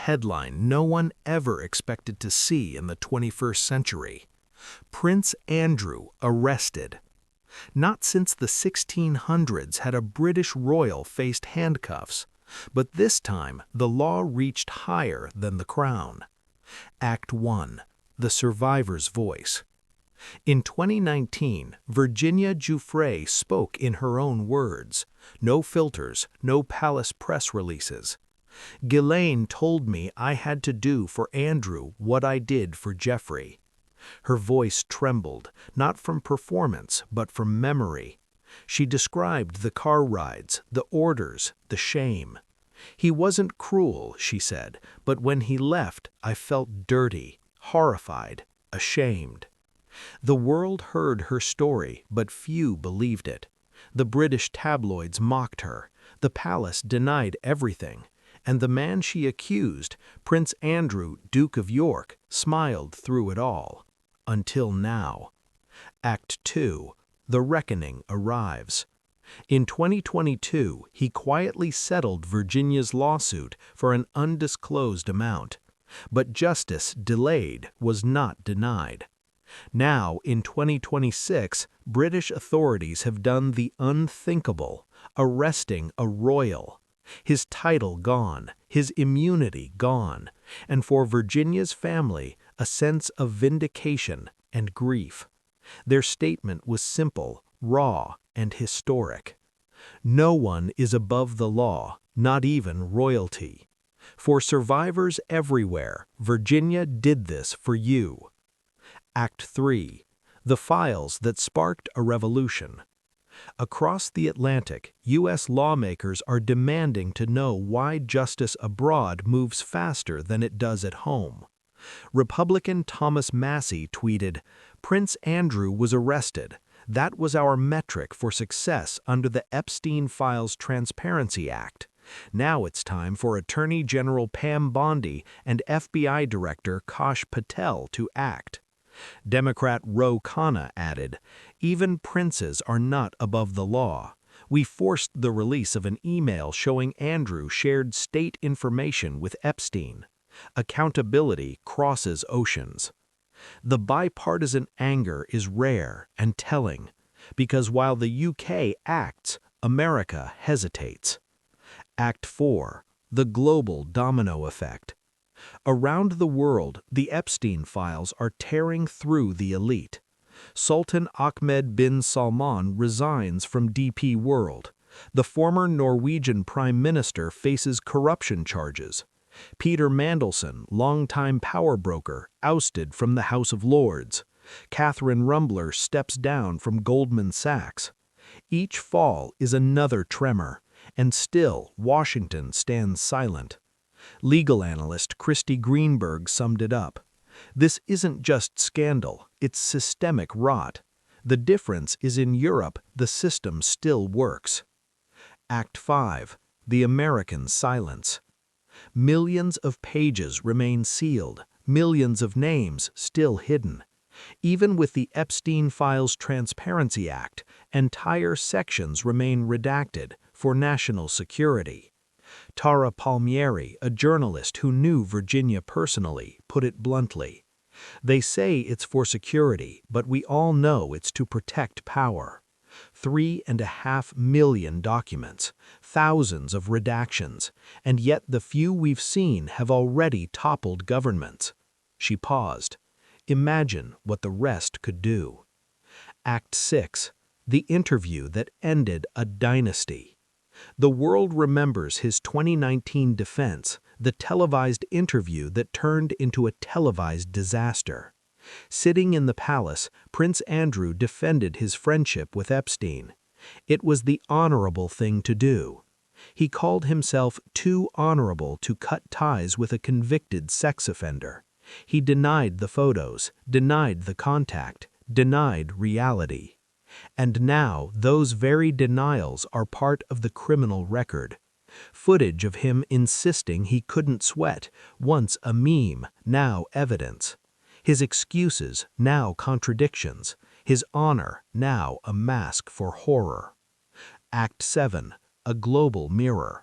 Headline no one ever expected to see in the 21st century. Prince Andrew arrested. Not since the 1600s had a British royal faced handcuffs, but this time the law reached higher than the crown. Act 1. The Survivor's Voice. In 2019, Virginia Giuffre spoke in her own words. No filters, no palace press releases. Ghislaine told me I had to do for Andrew what I did for Jeffrey. Her voice trembled, not from performance, but from memory. She described the car rides, the orders, the shame. He wasn't cruel, she said, but when he left, I felt dirty, horrified, ashamed. The world heard her story, but few believed it. The British tabloids mocked her. The palace denied everything. And the man she accused, Prince Andrew, Duke of York, smiled through it all. Until now. Act 2. The Reckoning arrives. In 2022, he quietly settled Virginia's lawsuit for an undisclosed amount. But justice delayed was not denied. Now, in 2026, British authorities have done the unthinkable, arresting a royal. His title gone, his immunity gone, and for Virginia's family, a sense of vindication and grief. Their statement was simple, raw, and historic. No one is above the law, not even royalty. For survivors everywhere, Virginia did this for you. Act 3. The Files That Sparked a Revolution. Across the Atlantic, U.S. lawmakers are demanding to know why justice abroad moves faster than it does at home. Republican Thomas Massie tweeted, "Prince Andrew was arrested. That was our metric for success under the Epstein Files Transparency Act. Now it's time for Attorney General Pam Bondi and FBI Director Kash Patel to act." Democrat Ro Khanna added, "Even princes are not above the law. We forced the release of an email showing Andrew shared state information with Epstein. Accountability crosses oceans." The bipartisan anger is rare and telling, because while the UK acts, America hesitates. Act 4. The Global Domino Effect. Around the world, the Epstein files are tearing through the elite. Sultan Ahmed bin Salman resigns from DP World. The former Norwegian Prime Minister faces corruption charges. Peter Mandelson, longtime power broker, ousted from the House of Lords. Catherine Rumbler steps down from Goldman Sachs. Each fall is another tremor, and still Washington stands silent. Legal analyst Christy Greenberg summed it up. "This isn't just scandal, it's systemic rot. The difference is in Europe, the system still works." Act 5. The American Silence. Millions of pages remain sealed, millions of names still hidden. Even with the Epstein Files Transparency Act, entire sections remain redacted for national security. Tara Palmieri, a journalist who knew Virginia personally, put it bluntly. "They say it's for security, but we all know it's to protect power. 3.5 million documents, thousands of redactions, and yet the few we've seen have already toppled governments." She paused. Imagine what the rest could do. Act 6. The Interview That Ended a Dynasty. The world remembers his 2019 defense, the televised interview that turned into a televised disaster. Sitting in the palace, Prince Andrew defended his friendship with Epstein. It was the honorable thing to do. He called himself too honorable to cut ties with a convicted sex offender. He denied the photos, denied the contact, denied reality. And now those very denials are part of the criminal record. Footage of him insisting he couldn't sweat, once a meme, now evidence. His excuses, now contradictions. His honor, now a mask for horror. Act 7. A Global Mirror.